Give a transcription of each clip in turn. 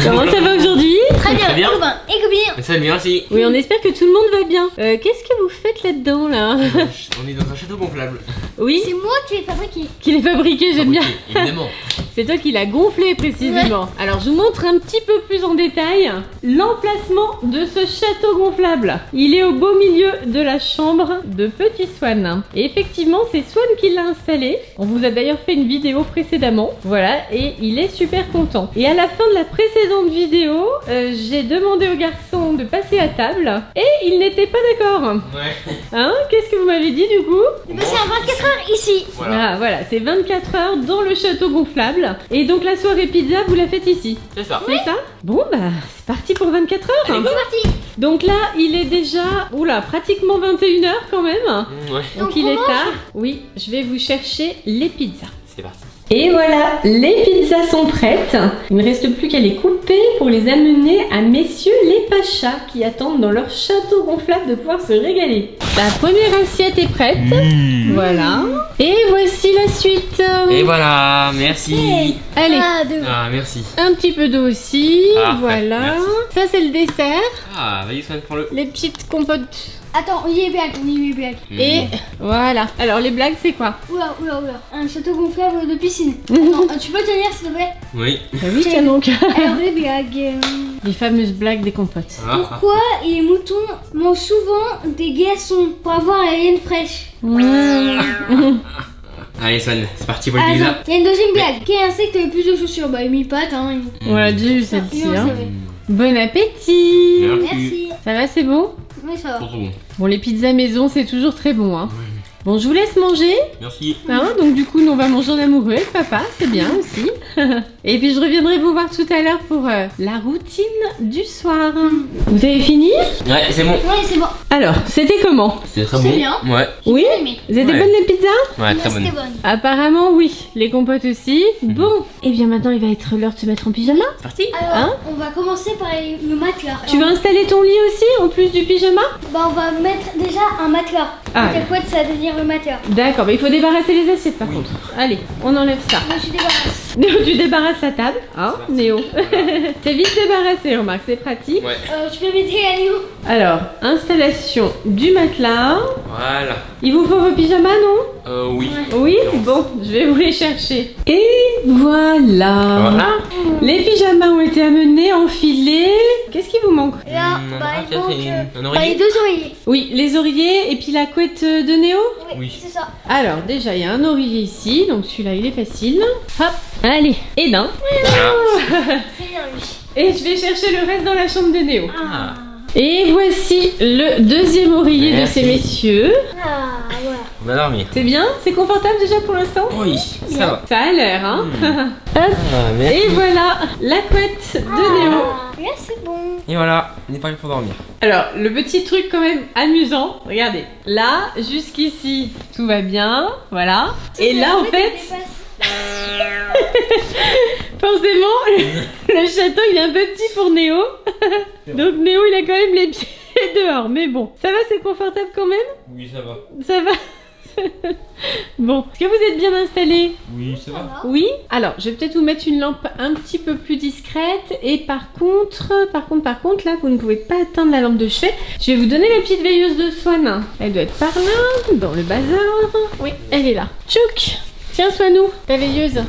Comment ça va aujourd'hui? Très bien. Et bien. Ça va bien aussi. Oui, on espère que tout le monde va bien. Qu'est-ce que vous faites là-dedans là? On est dans un château gonflable. Oui. C'est moi qui l'ai fabriqué. Qui l'ai fabriqué, j'aime bien. Évidemment. C'est toi qui l'as gonflé précisément. Ouais. Alors je vous montre un petit peu plus en détail l'emplacement de ce château gonflable. Il est au beau milieu de la chambre de Petit Swan. Et effectivement, c'est Swan qui l'a installé. On vous a d'ailleurs fait une vidéo précédemment. Voilà, et il est super content. Et à la fin de la précédente vidéo, j'ai demandé au garçon de passer à table et il n'était pas d'accord. Ouais. Hein? Qu'est-ce que vous m'avez dit du coup? C'est à 24 heures ici. Voilà, voilà, c'est 24 heures dans le château gonflable. Et donc la soirée pizza, vous la faites ici? C'est ça. C'est ça? Bon bah, c'est parti pour 24 heures. Allez, c'est parti. Donc là, il est déjà, oula, pratiquement 21 h quand même. Ouais. Donc il est tard. Oui, je vais vous chercher les pizzas. C'est parti. Et voilà, les pizzas sont prêtes. Il ne reste plus qu'à les couper pour les amener à messieurs les pachas qui attendent dans leur château gonflable de pouvoir se régaler. La première assiette est prête. Voilà. Et voici la suite. Et voilà, merci. Allez, Ah, merci. un petit peu d'eau aussi. Parfait, Voilà. merci. Ça, c'est le dessert. Ah, vas-y, Swan, prends-le. Les petites compotes. Attends, on y est blague, Et voilà. Alors, les blagues, c'est quoi? Oula. Un château gonflable de piscine. Attends, tu peux tenir s'il te plaît? Oui. Oui, tiens donc. Alors, les blagues. Les fameuses blagues des compotes. Pourquoi les moutons mangent souvent des glaçons pour avoir la laine fraîche? Allez, Swan, c'est parti pour le pizza. Il y a une deuxième blague. Quel insecte a le plus de chaussures? Bah, une patte, hein. On l'a déjà eu celle-ci. Non, Hein. c'est vrai. Bon appétit. Merci. Ça va, c'est bon? Oui, ça va. Trop bon. Bon, les pizzas maison, c'est toujours très bon. Hein. Bon, je vous laisse manger. Merci. Hein, donc du coup, nous on va manger en amoureux avec papa, c'est bien aussi. Et puis je reviendrai vous voir tout à l'heure pour la routine du soir. Vous avez fini? Ouais, c'est bon. Oui, c'est bon. Alors, c'était comment? C'est très C'est bon. bien. Ouais. Oui? aimé. Vous étiez Ouais. bonnes les pizzas? Ouais, très bonne. C'était bonne. Apparemment oui, les compotes aussi. Bon, et bien maintenant il va être l'heure de se mettre en pyjama. C'est parti. Alors, Hein on va commencer par le matelas. Tu vas installer ton lit aussi en plus du pyjama? Bah, on va mettre déjà un matelas. Ah. Ta couette, ça va devenir le matelas. D'accord, mais il faut débarrasser les assiettes par contre. Allez, on enlève ça. Moi, je suis débarrasse. Néo, tu débarrasses la table, hein, Néo. C'est vite débarrassé, remarque, c'est pratique. Ouais. Tu peux mettre l'agneau. Alors, installation du matelas. Voilà. Il vous faut vos pyjamas, non? Oui. Oui? Bon, je vais vous les chercher. Et voilà. Voilà. Les pyjamas ont été amenés, enfilés. Qu'est-ce qui vous manque? Là, On bah, aura il peut-être manque un les oreiller. deux oreillers. Oui, les oreillers et puis la couette de Néo. Oui. C'est ça. Alors, déjà, il y a un oreiller ici, donc celui-là, il est facile. Hop, allez, et d'un. Voilà. C'est bien, lui. Et je vais chercher le reste dans la chambre de Néo. Ah. Et voici le deuxième oreiller Merci. de ces messieurs. Ah, voilà. On va dormir. C'est bien? C'est confortable déjà pour l'instant? Oui, ça va. Ça a l'air, hein? Hop. Ah, merci. Et voilà la couette de Néo. Ah, là, c'est bon. Et voilà, on est parti pour dormir. Alors, le petit truc quand même amusant, regardez. Là, jusqu'ici, tout va bien, voilà. Et là, en fait, forcément, le château, il est un peu petit pour Néo. Donc Néo, il a quand même les pieds dehors. Mais bon, ça va, c'est confortable quand même? Oui, ça va. Ça va? Bon, est-ce que vous êtes bien installés? Oui, ça va. Oui? Alors, je vais peut-être vous mettre une lampe un petit peu plus discrète. Et par contre, là, vous ne pouvez pas atteindre la lampe de chevet. Je vais vous donner la petite veilleuse de Swan. Elle doit être par là, dans le bazar. Oui, elle est là. Tchouk! Tiens, Swanou, ta veilleuse.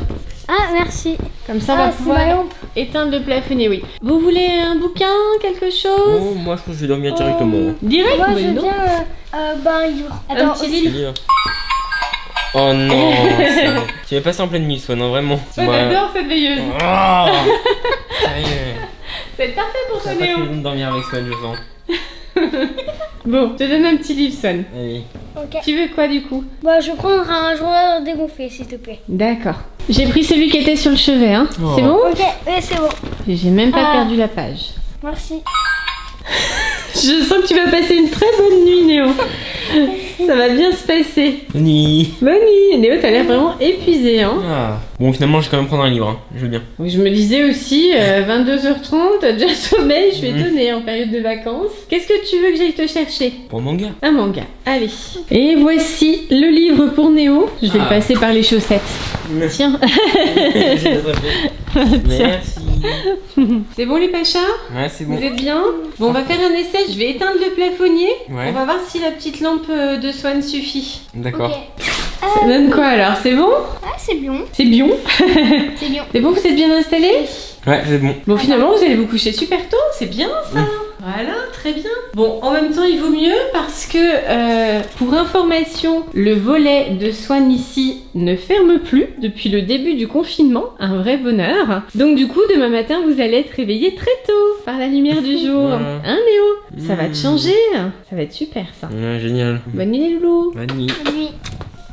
Ah, merci. Comme ça, on va c'est ma pouvoir lampe. éteindre le plafonnier, oui. Vous voulez un bouquin, quelque chose? Oh, moi je pense que je vais dormir directement. Direct? Moi, Mais je non. viens un livre. Un Attends, petit aussi. livre. Oh non. Tu m'es passé en pleine nuit, Swan, non, vraiment. Swan adore cette veilleuse. Oh. Sérieux. C'est parfait pour Ça toi, va pas Néo. très bien de dormir avec Swan, je sens. Bon, je te donne un petit livre, Swan. Allez. Ok. Tu veux quoi du coup? Bah, je vais prendre un journal dégonflé, s'il te plaît. D'accord. J'ai pris celui qui était sur le chevet, hein. Oh. C'est bon? Ok, c'est bon. J'ai même pas Ah. perdu la page. Merci. Je sens que tu vas passer une très bonne nuit, Néo. Ça va bien se passer. Bonne nuit. Bonne nuit. Néo, t'as l'air vraiment épuisé, hein. Ah. Bon, finalement, je vais quand même prendre un livre, hein. Je veux bien. Oui, je me disais aussi, 22h30, t'as déjà sommeil, je suis étonnée en période de vacances. Qu'est-ce que tu veux que j'aille te chercher? Pour un manga. Un manga, allez. Et voici le livre pour Néo. Je vais le passer par les chaussettes. Tiens. J'ai attrapé. Tiens. Merci. C'est bon les Pachas? Ouais, c'est bon. Vous êtes bien? Bon, on va faire un essai. Je vais éteindre le plafonnier. Ouais. On va voir si la petite lampe de Swan suffit. D'accord. Ok. Ça donne quoi alors? C'est bon? Ah, c'est bien. C'est bien. C'est bien. C'est bon, vous êtes bien installés? Ouais, c'est bon. Bon, finalement, vous allez vous coucher super tôt. C'est bien ça. Voilà, très bien. Bon, en même temps, il vaut mieux parce que, pour information, le volet de Swan ici ne ferme plus depuis le début du confinement. Un vrai bonheur. Donc du coup, demain matin, vous allez être réveillés très tôt par la lumière du jour. Hein, Néo? Ça va te changer. Ça va être super, ça. Ouais, génial. Bonne nuit, les loulous. Bonne nuit. Bonne nuit.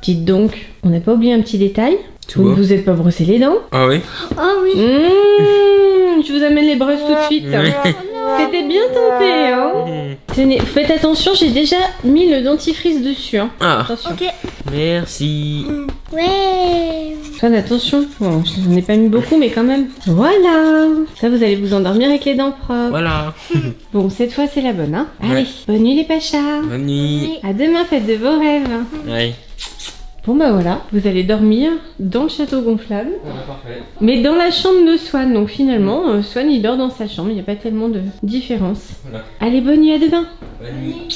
Dites donc, on n'a pas oublié un petit détail. Tu Vous ne vois? vous êtes pas brossé les dents? Ah oui? Oh oui. Je vous amène les brosses tout de suite. C'était bien tenté, hein? Tenez, faites attention, j'ai déjà mis le dentifrice dessus. Hein. Ah, Attention. Ok. merci. Ouais. Swan, attention. Bon, je n'en ai pas mis beaucoup, mais quand même. Voilà. Ça, vous allez vous endormir avec les dents propres. Voilà. Bon, cette fois, c'est la bonne, hein? Ouais. Allez, bonne nuit les Pachas. Bonne nuit. À demain, faites de beaux rêves. Ouais. Bon, bah voilà, vous allez dormir dans le château gonflable. Parfait. Mais dans la chambre de Swan, donc finalement, Swan il dort dans sa chambre, il n'y a pas tellement de différence. Voilà. Allez, bonne nuit, à demain. Bonne nuit.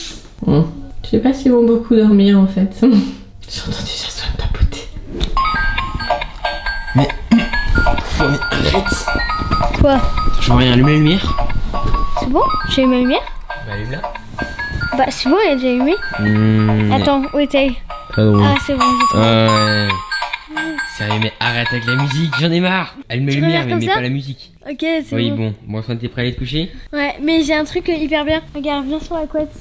Bon, je sais pas s'ils vont beaucoup dormir en fait. J'entends déjà Swan papoter. Arrête. Quoi? Je vois rien, allumer la lumière. C'est bon? J'ai allumé la lumière? Bah, allume là. Bah, c'est bon, elle est déjà allumée. Attends, où était-elle? Pas drôle. Ah, c'est bon, j'ai trouvé. Ouais. Sérieux, mais arrête avec la musique, j'en ai marre. Allume la Tu lumière, regardes mais comme mets ça pas la musique. Ok, c'est Oui, bon. bon, Swan, t'es prêt à aller te coucher? Ouais, mais j'ai un truc hyper bien. Regarde, viens sur la couette.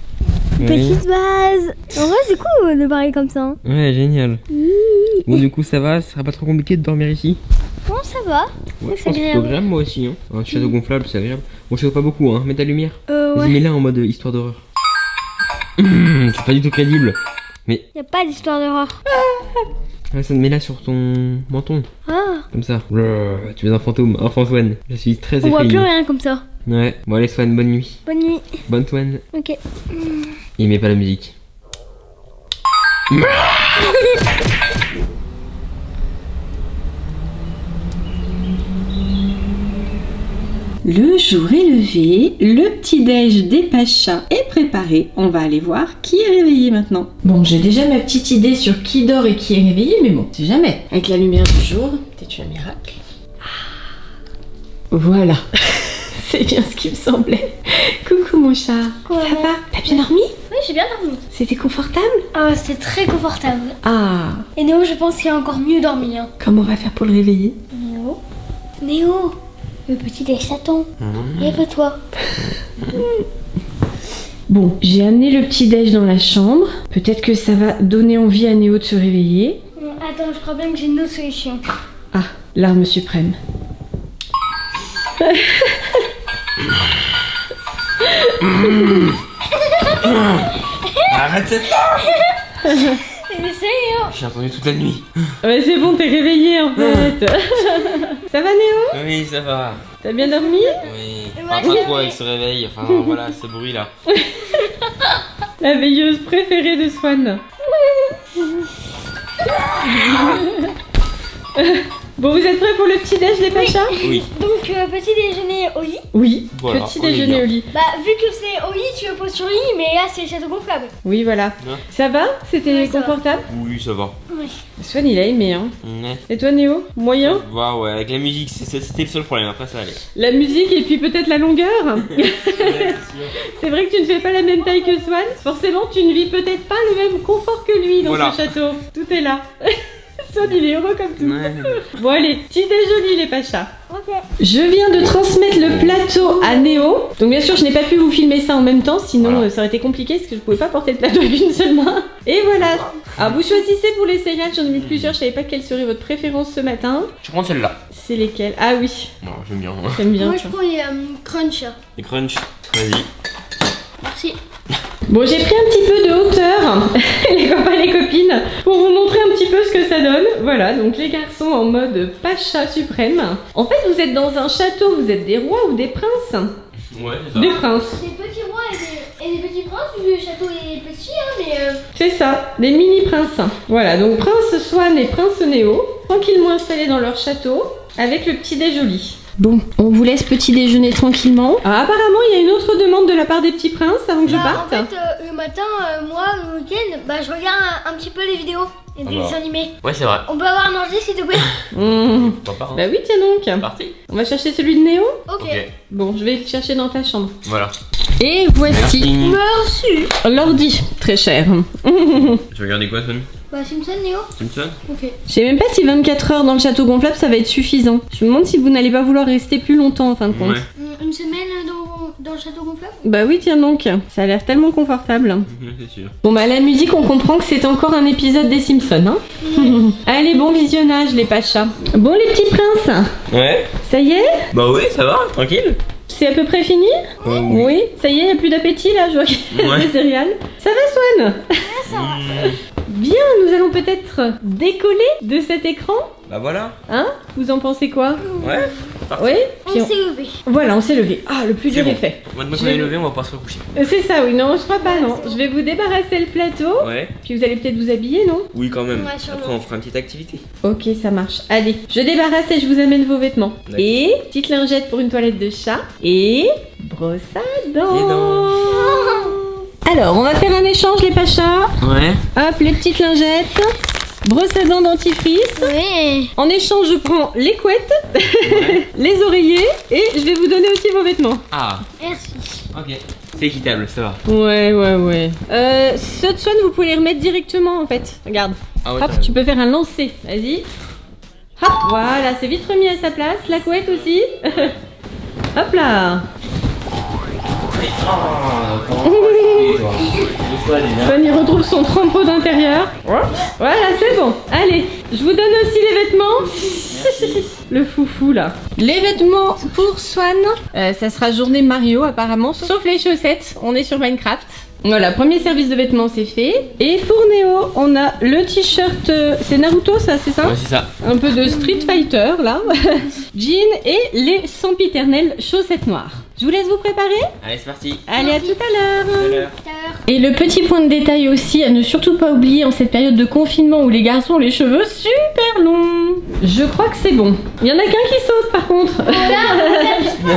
Oui. Petite base. En vrai, c'est cool de parler comme ça. Hein. Ouais, génial. Bon, du coup, ça va, ce sera pas trop compliqué de dormir ici? Bon, ça va. Ouais, c'est je pense que c'est agréable. agréable, moi aussi. Hein. Un château gonflable, c'est agréable. Bon, je sais pas beaucoup, hein. Mets ta lumière. Vas-y, Ouais. mets-la en mode histoire d'horreur. C'est pas du tout crédible. Y a pas d'histoire d'horreur. Ouais, ça te met là sur ton menton. Ah. Comme ça. Tu es un fantôme. Enfin, Swan. Je suis très On voit effrayé. plus rien comme ça. Ouais. Bon, allez, Swan, bonne nuit. Bonne nuit. Bonne Swan. Ok. Il met pas la musique. Le jour est levé, le petit-déj des Pachas est préparé. On va aller voir qui est réveillé maintenant. Bon, j'ai déjà ma petite idée sur qui dort et qui est réveillé, mais bon, c'est jamais. Avec la lumière du jour, peut-être un miracle. Voilà. C'est bien ce qui me semblait. Coucou mon chat. Quoi? Ça va? T'as bien dormi? Oui, j'ai bien dormi. C'était confortable? Ah, c'était très confortable. Ah, Et Néo, je pense qu'il a encore mieux dormi. Hein. comment on va faire pour le réveiller? Néo? Néo, le petit déj t'attend. Lève-toi. Bon, j'ai amené le petit-déj dans la chambre. Peut-être que ça va donner envie à Néo de se réveiller. Attends, je crois bien que j'ai une autre solution. Ah, l'arme suprême. Arrête cette Essaye, Néo. J'ai entendu toute la nuit. Ouais, c'est bon, t'es réveillé en fait. Ça va Néo? Oui, ça va. T'as bien dormi? Oui. Ouais, Enfin, pas trop avec ce réveil. Enfin, voilà, ce bruit là. La veilleuse préférée de Swan. Bon, vous êtes prêts pour le petit-déj les Pachas? Oui. Donc, petit déjeuner au lit. Oui, Voilà, petit on est déjeuner bien. au lit. Bah, vu que c'est au lit, tu le poses sur le lit, mais là, c'est le château gonflable. Oui, voilà. Ouais. Ça va? C'était Ouais, ça va. confortable? Oui, ça va. Oui. Swan, il a aimé, hein. Ouais. Et toi Néo? Moyen? Ouais, avec la musique, c'était le seul problème. Après, ça allait. La musique et puis peut-être la longueur? C'est vrai que tu ne fais pas la même taille que Swan. Forcément, tu ne vis peut-être pas le même confort que lui dans Voilà. ce château. Tout est là. Swan, il est heureux comme tout. Ouais. Bon, allez, petit déjeuner, les Pachas. Ok. Je viens de transmettre le plateau à Néo. Donc, bien sûr, je n'ai pas pu vous filmer ça en même temps. Sinon, Voilà. ça aurait été compliqué parce que je pouvais pas porter le plateau avec une seule main. Et voilà. Alors, vous choisissez pour les céréales. J'en ai mis plusieurs. Je savais pas quelle serait votre préférence ce matin. Je prends celle-là. C'est lesquelles? Ah oui, Non, j'aime bien. j'aime bien. Moi, ça. je prends les crunch. Les crunch. Vas-y. Merci. Bon, j'ai pris un petit peu de hauteur, les copains et les copines, pour vous montrer un petit peu ce que ça donne. Voilà, donc les garçons en mode Pacha suprême. En fait, vous êtes dans un château, vous êtes des rois ou des princes? Ouais, c'est ça. Des princes, Des petits rois et des petits princes, le château est petit, hein, mais c'est ça, des mini-princes. Voilà, donc Prince Swan et Prince Néo, tranquillement installés dans leur château. avec le petit déj au lit. Bon, on vous laisse petit déjeuner tranquillement. Ah, apparemment, il y a une autre demande de la part des petits princes avant que je parte. En fait, le matin, moi, le week-end, bah, je regarde un petit peu les vidéos et des dessins animés. Ouais, c'est vrai. On peut avoir à manger, s'il te plaît? Pourquoi pas, hein. Bah oui, tiens donc. Parti. On va chercher celui de Néo. Ok. Bon, je vais le chercher dans ta chambre. Voilà. Et voici Merci. l'ordi, très cher. Tu vas regarder quoi, Swan? Bah, Simpson, Néo? Simpson? Ok. Je sais même pas si 24 heures dans le château gonflable ça va être suffisant. Je me demande si vous n'allez pas vouloir rester plus longtemps en fin de compte. Ouais. Une semaine dans le château gonflable? Bah oui, tiens donc, ça a l'air tellement confortable. C'est sûr. Bon bah la musique, on comprend que c'est encore un épisode des Simpsons, hein. Allez, bon visionnage les pachas. Bon les petits princes, Ouais. ça y est? Bah ouais, ça va, tranquille. C'est à peu près fini? Oui, ça y est, y a plus d'appétit là, je vois qu'il y a Ouais. des céréales. Ça va Swan? Bien, nous allons peut-être décoller de cet écran. Bah voilà. Hein? Vous en pensez quoi? Ouais. Parti. Oui? On Puis s'est levé. Voilà, on s'est levé. Ah, le plus C'est dur bon. est fait. Maintenant qu'on est levé, on va pas se recoucher. C'est ça, oui, non, je crois pas, non. Je vais vous débarrasser le plateau. Ouais. Puis vous allez peut-être vous habiller, non? Oui, quand même. Ouais, sûrement. Après, on fera une petite activité. Ok, ça marche. Allez, je débarrasse et je vous amène vos vêtements. D'accord. Et petite lingette pour une toilette de chat. Et brosse à dents. Les dents. Alors, on va faire un échange, les pachas. Ouais. Hop, les petites lingettes. Brosse à dents dentifrice. Oui. En échange, je prends les couettes, les oreillers et je vais vous donner aussi vos vêtements. Ah, Merci. ok. C'est équitable, ça va. Ouais. Ceux de Swan, vous pouvez les remettre directement en fait. Regarde. Ah ouais, Hop, tu peux faire un lancer. Vas-y. Hop, voilà, c'est vite remis à sa place. La couette aussi. Hop là. Swan, il retrouve son trempeau d'intérieur. Voilà, c'est bon. Allez, je vous donne aussi les vêtements. Le foufou là. Les vêtements pour Swan. Ça sera journée Mario apparemment, sauf les chaussettes. On est sur Minecraft. Voilà, premier service de vêtements c'est fait. Et pour Néo, on a le t-shirt, c'est Naruto ça, c'est ça? Ouais, c'est ça. Un peu de Street Fighter là. Jean et les sempiternelles chaussettes noires. Je vous laisse vous préparer. Allez, c'est parti. Allez, à tout à Tout à l'heure. l'heure. Et le petit point de détail aussi, à ne surtout pas oublier en cette période de confinement où les garçons ont les cheveux super longs. Je crois que c'est bon. Il y en a qu'un qui saute par contre. Voilà, on va faire du sport,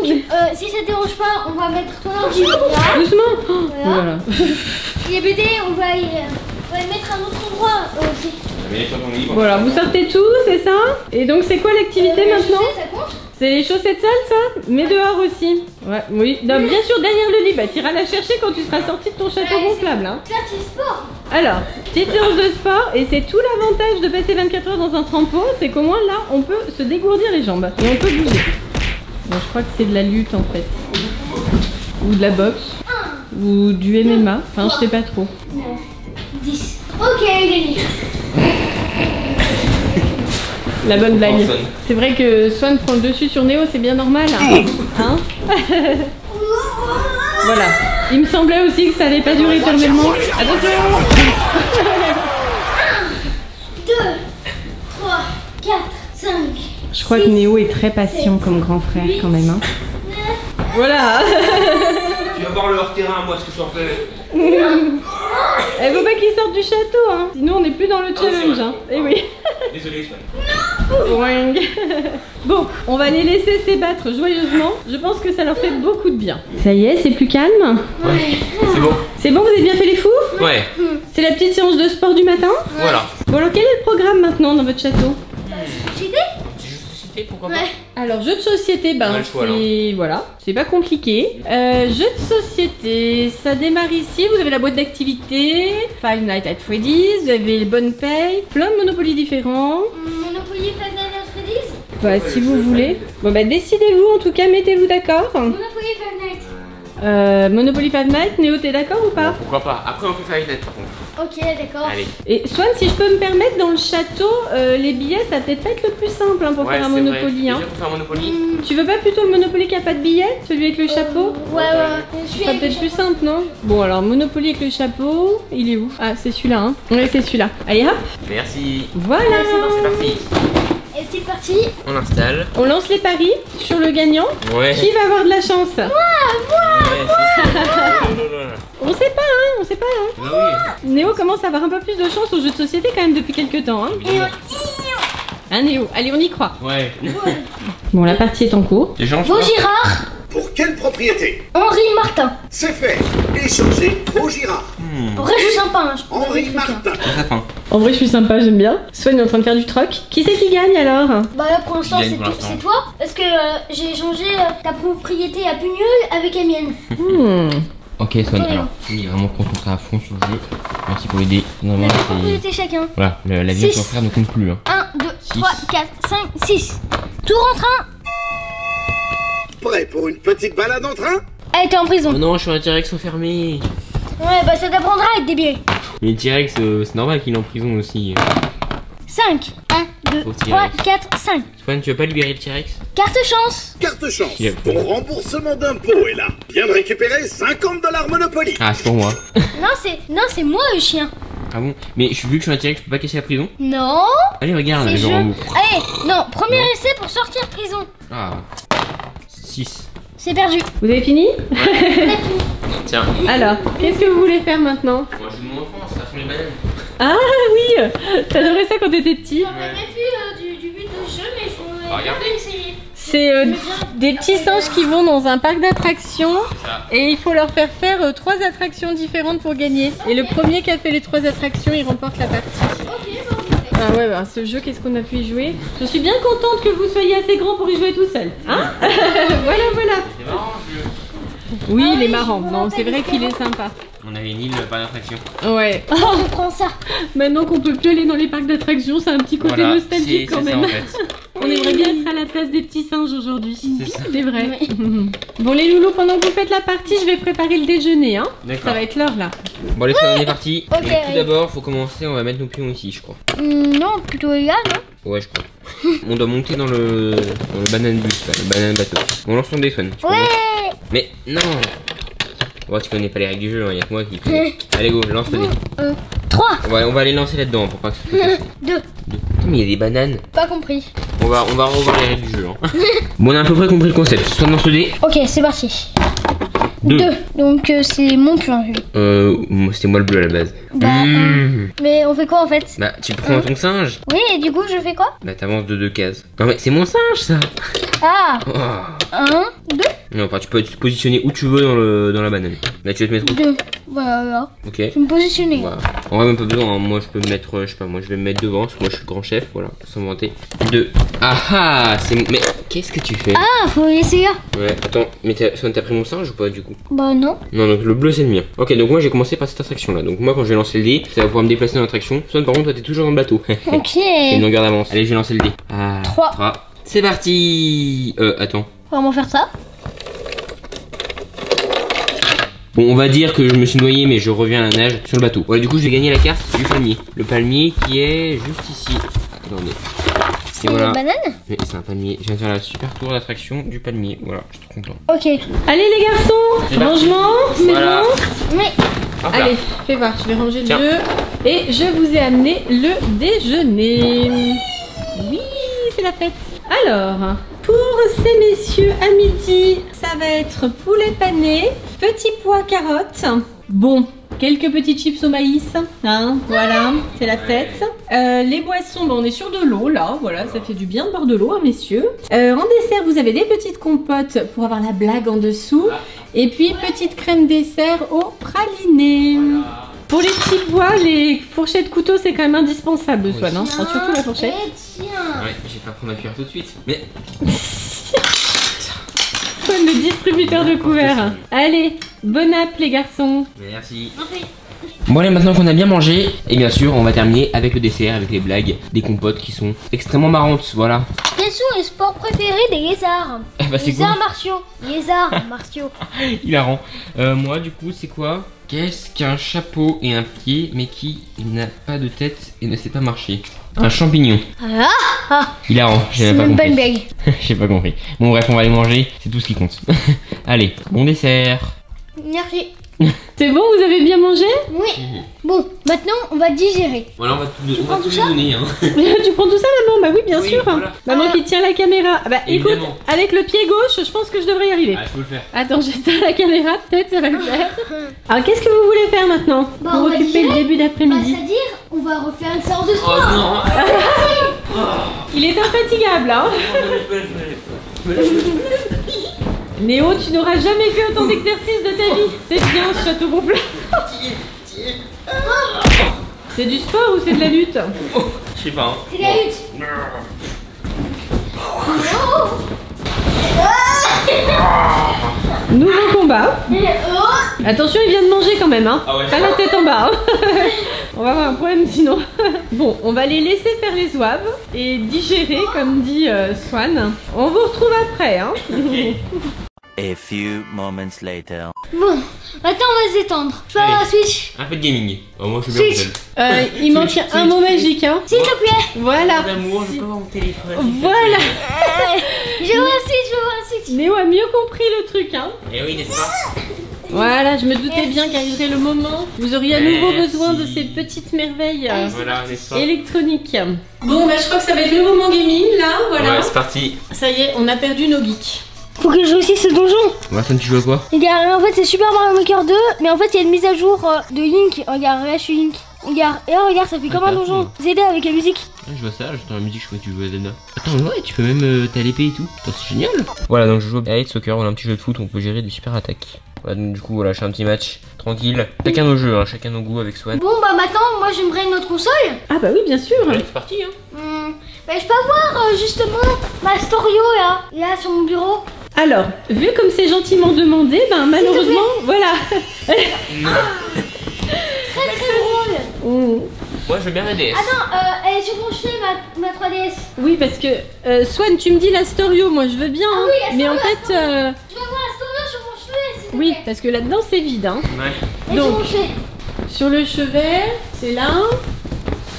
Néo. Donc, si ça te dérange pas, on va mettre ton ordi là. Doucement. Oh, Voilà. voilà. Les BD, on va y mettre un autre endroit aussi. Mais sur ton lit. Voilà, vous sortez tout, c'est ça? Et donc c'est quoi l'activité maintenant? Ça compte? C'est les chaussettes sales ça? Mais dehors aussi. Ouais, oui. Non, bien sûr derrière le lit, bah t'iras la chercher quand tu seras sorti de ton château gonflable. Hein. Là, c'est sport. Alors, petite séance de sport et c'est tout l'avantage de passer 24 heures dans un trempeau, c'est qu'au moins là on peut se dégourdir les jambes et on peut bouger. Bon, je crois que c'est de la lutte en fait. Ou de la boxe. Ou du MMA, enfin je sais pas trop. 9, 10. Ok, gagné. La bonne blague. Swan. C'est vrai que Swan prend le dessus sur Néo, c'est bien normal. Hein? Voilà. Il me semblait aussi que ça allait pas durer éternellement. Attention! 2, 3, 4, 5. Je crois que Néo est très patient comme grand frère quand même. Hein. Voilà. Tu vas voir le hors-terrain, moi, ce que je t'en fais. Elle veut pas qu'il sorte du château, hein. Sinon on n'est plus dans le challenge. Hein. Eh oui. Désolé, Swan. Boing. Bon, on va les laisser s'ébattre joyeusement. Je pense que ça leur fait beaucoup de bien. Ça y est, c'est plus calme. Ouais, c'est bon. C'est bon, vous avez bien fait les fous? Ouais, C'est la petite séance de sport du matin? voilà. Bon alors quel est le programme maintenant dans votre château? Société? C'est juste cité, pourquoi pas? Ouais. Alors jeu de société, On a ben le choix, c'est voilà, c'est pas compliqué. Jeu de société, ça démarre ici, vous avez la boîte d'activités, Five Nights at Freddy's, vous avez les bonnes payes, plein de Monopoly différents. Monopoly Five Nights at Freddy's? Bah si vous voulez. Bon bah décidez-vous en tout cas, mettez-vous d'accord. Monopoly Five Nights. Monopoly Five Nights, Néo t'es d'accord ou pas? Pourquoi pas? Après, on fait Five Nights, par contre. Ok, d'accord. Allez. Et Swan, si je peux me permettre, dans le château, les billets ça va peut-être pas être le plus simple hein, pour Ouais, faire un c'est Monopoly. vrai. Hein. Déjà, pour faire Monopoly. Tu veux pas plutôt le Monopoly qui a pas de billets, celui avec le chapeau? Ouais. Je Ce sera peut-être plus simple, non? Bon, alors Monopoly avec le chapeau, il est où? Ah, c'est celui-là, hein? Ouais, c'est celui-là. Allez, hop! Merci. Voilà! C'est parti. Et c'est parti. On installe. On lance les paris sur le gagnant. Ouais. Qui va avoir de la chance? Ouais, c'est ça. On sait pas, hein? On sait pas, hein? Ah oui. Néo commence à avoir un peu plus de chance au jeu de société quand même depuis quelques temps, hein? Évidemment. Hein Néo? Allez, on y croit. Ouais. Bon, la partie est en cours. J'échange Beau pas. Girard, Pour quelle propriété? Henri Martin. C'est fait. Échanger Beau Girard. En vrai, je suis sympa, hein, je prends Henri des trucs, hein. Martin. Ça fin. En vrai, je suis sympa, j'aime bien. Swan est en train de faire du troc. Qui c'est qui gagne alors? Bah là, pour l'instant, Je gagne pour l'instant. c'est toi. Parce que j'ai échangé ta propriété à Pugnol avec la mienne. Ok, Swan, Attends, alors, il est vraiment concentré à fond sur le jeu. Merci pour l'aider. Normalement, Deux c'est. propriétés chacun. Voilà, la vie de Six. son frère ne compte plus. Hein. 1, 2, Six. 3, 4, 5, 6. Tour en train. Prêt pour une petite balade en train? Elle était en prison. Oh non, je suis un T-Rex enfermé. Ouais, bah ça t'apprendra à être débile. Mais le T-Rex, c'est normal qu'il est en prison aussi. 5, 1, 2, Faut 3, tirer. 4, 5. Swan, tu veux pas libérer le T-Rex? Carte chance. Carte chance. Yep. Ton remboursement d'impôt est là. Viens de récupérer $50 Monopoly. Ah, c'est pour moi. Non, c'est moi le chien. Ah bon? Mais vu que je suis un T-Rex, je peux pas casser la prison? Non. Allez, regarde, C'est je jeu. rembourse. Allez, non, premier Non. essai pour sortir de prison. Ah. 6. C'est perdu. Vous avez fini? Tiens. Alors, qu'est-ce que vous voulez faire maintenant? Moi, je joue de mon enfance, ça sont les bananes. Ah oui! T'adorais ça quand t'étais petit? On a bien vu du but de jeu, mais il faut Regardez. essayer. C'est des petits singes qui vont dans un parc d'attractions Ça. et il faut leur faire faire 3 attractions différentes pour gagner. Et le premier qui a fait les 3 attractions, il remporte la partie. Ah ouais, bah, ce jeu, qu'est-ce qu'on a pu y jouer? Je suis bien contente que vous soyez assez grand pour y jouer tout seul. Hein? Voilà. C'est marrant, le jeu. Oui, Ah il est oui, marrant. je me Non, rappelle c'est vrai du qu'il est terrain. sympa. On avait une île, pas d'attraction. Ouais. Oh, je prends ça. Maintenant qu'on peut plus aller dans les parcs d'attractions, c'est un petit côté Voilà, nostalgique quand c'est ça même. en fait. On aimerait bien être à la place des petits singes aujourd'hui. C'est ça. C'est vrai. Bon les loulous, pendant que vous faites la partie, je vais préparer le déjeuner. Hein. D'accord. Ça va être l'heure là. Bon, allez, on est parti. Ok, Donc, tout allez. d'abord, faut commencer, on va mettre nos pions ici, je crois. Non, plutôt égal, non? Ouais, je crois. On doit monter dans le banane bus, là, le banane bateau. On lance son dé, Swan. Tu connais? Ouais. Mais non. Bon, tu connais pas les règles du jeu, il y a que moi qui connais. Allez, go, lance le dé. 3, On va aller lancer là-dedans pour pas que ce soit cassé. 2. Putain, mais il y a des bananes. Pas compris. On va revoir les règles du jeu. Hein. Bon, on a à peu près compris le concept. Swan lance le dé. Ok, c'est parti. 2. 2. Donc c'est mon point, lui. C'était moi le bleu à la base. Bah, mais on fait quoi en fait? Bah, tu prends ton singe. Oui, et du coup, je fais quoi? Bah, t'avances de 2 cases. Non, mais c'est mon singe, ça. Ah, Oh. 1, 2, Non, enfin, tu peux te positionner où tu veux dans la banane. Là, tu vas te mettre où? 2. Voilà. Ok. Je vais me positionner. Voilà. En vrai, même pas besoin. Hein. Moi, je peux me mettre, je sais pas, moi, je vais me mettre devant parce que moi, je suis le grand chef. Voilà, sans vanter. 2. Ah ah, mais qu'est-ce que tu fais? Ah, faut essayer. Ouais, attends, mais t'as pris mon singe ou pas du coup? Bah non. Non, donc le bleu, c'est le mien. Ok, donc moi, j'ai commencé par cette attraction là. Donc, moi, quand je vais lancer le dé, ça va pouvoir me déplacer dans l'attraction. Swan, par contre, toi, t'es toujours dans le bateau. Ok. C'est une longueur d'avance. Allez, je vais lancer le dé. Ah, 3. C'est parti. Attends. Comment faire ça? Bon, on va dire que je me suis noyé, mais je reviens à la nage sur le bateau. Voilà, du coup, je vais gagner la carte du palmier. Le palmier qui est juste ici. Attendez. C'est Et voilà. une banane? Mais c'est un palmier. Je viens de faire la super tour d'attraction du palmier. Voilà, je suis trop content. Ok. Allez les garçons, C'est parti. rangement, c'est Voilà. bon. Mais Hop là. Allez, fais voir, je vais ranger le Tiens. jeu. Et je vous ai amené le déjeuner. Oui, c'est la fête. Alors, pour ces messieurs à midi, ça va être poulet pané, petits pois carottes. Bon, quelques petits chips au maïs, hein, voilà, c'est la fête. Les boissons, on est sur de l'eau là, voilà, ça fait du bien de boire de l'eau, hein, messieurs. En dessert, vous avez des petites compotes pour avoir la blague en dessous. Et puis, petite crème dessert au praliné. Pour les petits pois, les fourchettes couteau, c'est quand même indispensable, Oui. Swan, hein. Enfin, surtout la fourchette. tiens. Ouais, j'ai pas prendre la cuillère tout de suite. Mais Swan, le distributeur de couverts. Allez, bon app les garçons. merci. Bon allez, maintenant qu'on a bien mangé, et bien sûr on va terminer avec le dessert, avec les blagues, des compotes qui sont extrêmement marrantes, voilà. Quels sont les sports préférés des lézards? Eh bah c'est Lézards quoi? martiaux. Lézards martiaux. Hilarant. Moi du coup c'est quoi? Qu'est-ce qu'un chapeau et un pied mais qui n'a pas de tête et ne sait pas marcher? Un champignon. Ah, Hilarant, j'ai c'est même pas même pas compris. une blague. J'ai pas compris. Bon bref, on va aller manger, c'est tout ce qui compte. Allez, bon dessert. Merci. C'est bon, vous avez bien mangé? Oui. Bon, maintenant on va digérer. Voilà, on va prends tout tout lui ça donner. Hein. Tu prends tout ça, maman? Bah oui, bien Oui, sûr. voilà. Maman qui tient la caméra. Ah bah écoute, Évidemment. avec le pied gauche, je pense que je devrais y arriver. Ah, je peux le faire. Attends, j'éteins la caméra, peut-être ça va le faire. Alors qu'est-ce que vous voulez faire maintenant Bah, pour on va occuper le digérer. début Bah, d'après-midi? c'est-à-dire, on va refaire une séance de Oh sport. non. Il est infatigable, hein. Néo, tu n'auras jamais fait autant d'exercices de ta vie. C'est bien ce château gonflable. C'est du sport ou c'est de la lutte? Je sais pas. Hein. C'est la lutte. Nouveau combat. Attention, il vient de manger quand même, hein. Ah ouais. Pas la tête en bas. Hein. On va avoir un problème sinon. Bon, on va les laisser faire les zouaves et digérer, comme dit Swan. On vous retrouve après, hein. A few moments later. Bon, maintenant on va se détendre. Je peux avoir la Switch? Un peu de gaming. Oh, moi je suis bien Switch. seul. Il manque un mot magique, hein. S'il te plaît. Voilà. D'amour, je peux pas mon téléphone. Voilà. Je veux la Switch, je veux la Switch. Néo a mieux compris le truc, hein. Eh oui, n'est-ce pas? Voilà, je me doutais bien qu'arriverait le moment où vous auriez à nouveau Merci. besoin de ces petites merveilles Voilà, n'est-ce pas? électroniques. Bon, bah je crois que ça va être le moment gaming, là, voilà. Ouais, c'est parti. Ça y est, on a perdu nos geeks. Faut que je réussisse ce donjon. Vincent, tu joues à quoi? Regarde, en fait c'est Super Mario Maker 2, mais en fait il y a une mise à jour de Link. Regarde, là je suis Link. Regarde, et là regarde, ça fait comme un donjon. Zelda avec la musique. Je vois ça, j'entends la musique, je crois que tu joues à Zelda. Attends, ouais, tu peux même t'as l'épée et tout. Attends, c'est génial. Voilà, donc je joue à Hate Soccer, voilà un petit jeu de foot, on peut gérer des super attaques. Voilà, donc du coup, voilà, je fais un petit match tranquille. Chacun nos jeux, hein, chacun nos goûts avec Swan. Bon bah maintenant moi j'aimerais une autre console. Ah bah oui, bien sûr. Allez, c'est parti, hein. Bah je peux avoir justement ma Storio là sur mon bureau. Alors, vu comme c'est gentiment demandé, ben malheureusement, voilà. Très drôle. Oh. Moi, je veux bien la DS. Attends, elle est sur mon chevet ma 3DS. Oui, parce que Swan, tu me dis la Storio, moi je veux bien, hein. oui, la Mais en Storio, fait, Je veux avoir la Storio sur mon chevet s'il te oui, plaît. parce que là-dedans c'est vide, hein. Ouais. Elle est sur Donc. mon chevet. Sur le chevet, c'est là.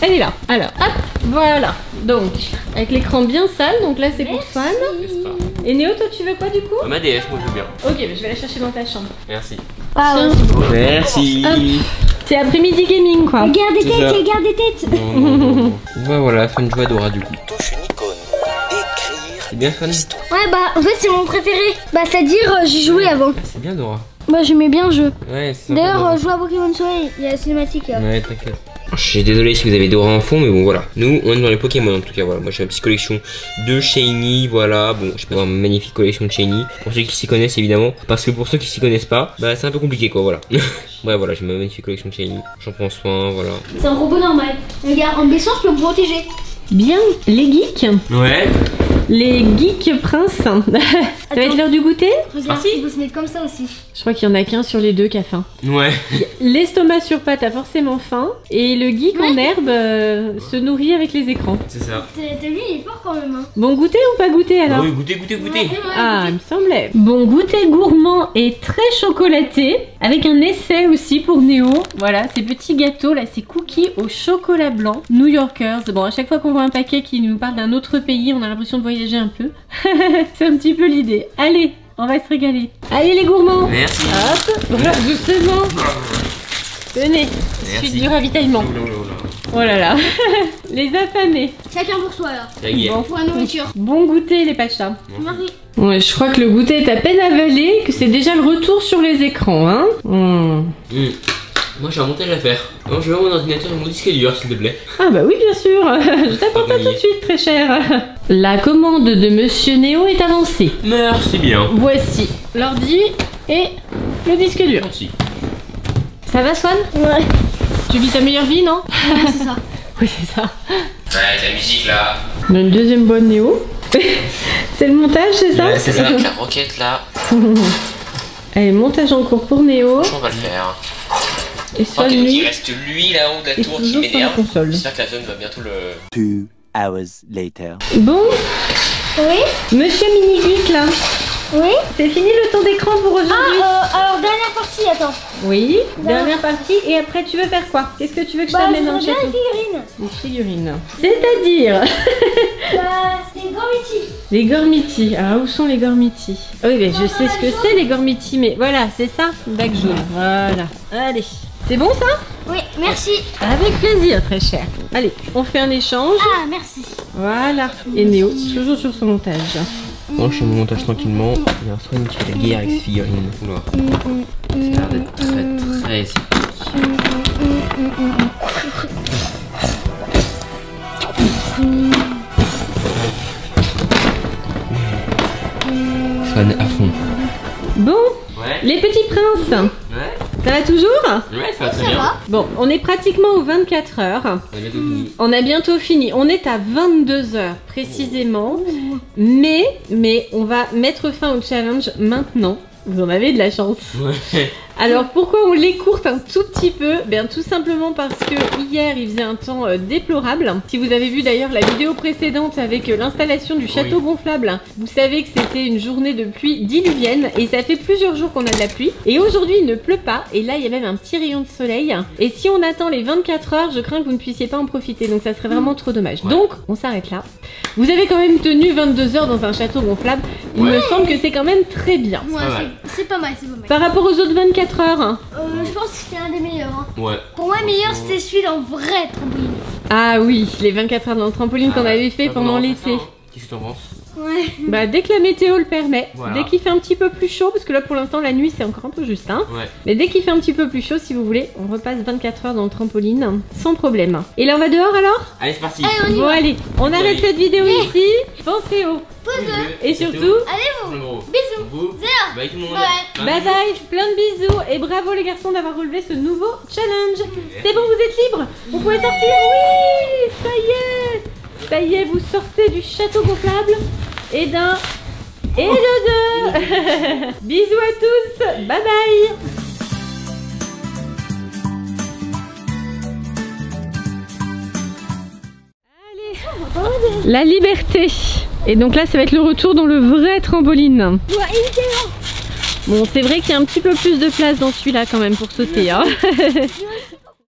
Elle est là. Alors, hop, voilà. Donc, avec l'écran bien sale, donc là c'est pour Swan. N'est-ce pas? Et Néo, toi tu veux quoi du coup? Ma DS, moi je veux bien. Ok, bah, je vais la chercher dans ta chambre. Merci. Ah ouais. Tiens. Merci. Hop. C'est après-midi gaming quoi. Regarde des C'est têtes, ça. regarde des têtes. Non, non, non, non. Ouais, voilà, Swan joue à Dora du coup. Touche une icône. Écrire. C'est bien Swan? Ouais bah en fait c'est mon préféré. Bah c'est-à-dire j'y jouais avant. C'est bien Dora. Bah j'aimais bien le jeu. Ouais, c'est sympa, D'ailleurs Dora. je joue à Pokémon Soleil, il y a la cinématique là. Ouais, t'inquiète. Je suis désolé si vous avez Dora en fond, mais bon voilà. Nous, on est dans les Pokémon en tout cas. Voilà, moi j'ai une petite collection de Shiny. Voilà, bon, je peux avoir une magnifique collection de Shiny. Pour ceux qui s'y connaissent évidemment, parce que pour ceux qui s'y connaissent pas, bah c'est un peu compliqué quoi. Voilà. Ouais, voilà, j'ai ma magnifique collection de Shiny. J'en prends soin, voilà. C'est un robot normal. Regarde, en baissant je peux me protéger. Bien, les geeks. Ouais. Les geeks princes. Ça va être l'heure du goûter? Regarde, il faut se mettre comme ça aussi. Je crois qu'il y en a qu'un sur les deux qui a faim. Ouais. L'estomac sur pattes a forcément faim. Et le geek en herbe se nourrit avec les écrans. C'est ça. T'as vu, il est fort quand même. Hein. Bon goûter ou pas goûter alors? Oui, goûtez, goûtez, goûtez. Ah, il me semblait. Bon, goûter gourmand et très chocolaté, avec un essai aussi pour Néo. Voilà, ces petits gâteaux là, ces cookies au chocolat blanc, New Yorkers. Bon, à chaque fois qu'on voit un paquet qui nous parle d'un autre pays, on a l'impression de voyager un peu. C'est un petit peu l'idée. Allez, on va se régaler. Allez les gourmands. Merci. Hop, voilà, justement. Tenez, Merci. suite du ravitaillement. Oh là là, les affamés. Chacun pour soi là. Ça y est. Bon. Pour la nourriture. Bon goûter les pachas. Marie. Ouais, je crois que le goûter est à peine avalé, que c'est déjà le retour sur les écrans, hein. Moi j'ai un montage à faire. Non, je vais voir mon ordinateur et mon disque dur s'il te plaît. Ah bah oui, bien sûr. Je t'apporte ça tout de suite, très cher. La commande de Monsieur Néo est avancée. Merci bien. Voici l'ordi et le disque dur. Merci. Ça va, Swan? Ouais. Tu vis ta meilleure vie, non? C'est ça. Oui, c'est ça. Ouais, la musique là. On a une deuxième bonne Néo. C'est le montage, c'est ça? Ouais, c'est ça. La roquette là. Allez, montage en cours pour Néo. On va le faire. Et Swan, Ok, donc il lui, reste lui là-haut de la est tour qui toujours sur la m'énerve. console. J'espère que la zone va bientôt le. 2 hours later. Bon, Oui. Monsieur Mini Geek, là. Oui. C'est fini le temps d'écran pour aujourd'hui. Alors dernière partie, attends. Oui, dernière partie. Et après, tu veux faire quoi? Qu'est-ce que tu veux que je t'amène dans le château? les figurines. Les figurines. C'est-à-dire C'est Gormiti. les Gormiti. Alors, où sont les Gormiti? Oui, mais je sais ce que c'est les Gormiti, mais voilà, c'est ça, bac jaune. Voilà. Allez. C'est bon ça? Oui, merci. Avec plaisir, très cher. Allez, on fait un échange. Ah, merci. Voilà. Et Néo, toujours sur son montage. Moi je fais mon montage tranquillement. Il y a un Swan qui fait la guerre avec ses figurines. Oula. Ça a l'air d'être très Swan à fond. Bon, Ouais. les petits princes. Ouais. Ça va toujours? Ouais, ça va très bien. Bon, on est pratiquement aux 24 heures. On a bientôt fini. On a bientôt fini. On est à 22 heures précisément. Mais on va mettre fin au challenge maintenant. Vous en avez de la chance. Ouais. Alors pourquoi on l'écourte un tout petit peu? Bien tout simplement parce que hier il faisait un temps déplorable. Si vous avez vu d'ailleurs la vidéo précédente avec l'installation du château gonflable, vous savez que c'était une journée de pluie diluvienne et ça fait plusieurs jours qu'on a de la pluie. Et aujourd'hui il ne pleut pas et là il y a même un petit rayon de soleil. Et si on attend les 24 heures, je crains que vous ne puissiez pas en profiter, donc ça serait vraiment trop dommage. Ouais. Donc on s'arrête là. Vous avez quand même tenu 22 heures dans un château gonflable. Il me semble que c'est quand même très bien. Ouais, pas mal. c'est pas mal, c'est pas mal. Par rapport aux autres 24 heures. Je pense que c'était un des meilleurs. Hein. Ouais. Pour moi, le meilleur, c'était celui en vrai trampoline. Ah oui, les 24 heures dans le trampoline qu'on avait fait pendant l'été. Qu'est-ce que t'en penses? Ouais. Bah dès que la météo le permet, Voilà. dès qu'il fait un petit peu plus chaud, parce que là pour l'instant la nuit c'est encore un peu juste, hein. Ouais. Mais dès qu'il fait un petit peu plus chaud, si vous voulez, on repasse 24 heures dans le trampoline, sans problème. Et là on va dehors alors? Allez, c'est parti. Allez, on y Bon va. allez, on arrête cette vidéo ici, pensez au... Et surtout, Allez, vous. Gros. Bisous. Vous. Zéro. Bye tout le monde. Ouais. bye bye, plein de bisous et bravo les garçons d'avoir relevé ce nouveau challenge. C'est bon, vous êtes libres? Vous pouvez sortir? Oui, ça y est. Ça y est, vous sortez du château gonflable et d'un et de deux. Bisous à tous, bye bye. Allez, la liberté. Et donc là, ça va être le retour dans le vrai trampoline. Bon, c'est vrai qu'il y a un petit peu plus de place dans celui-là quand même pour sauter. Hein.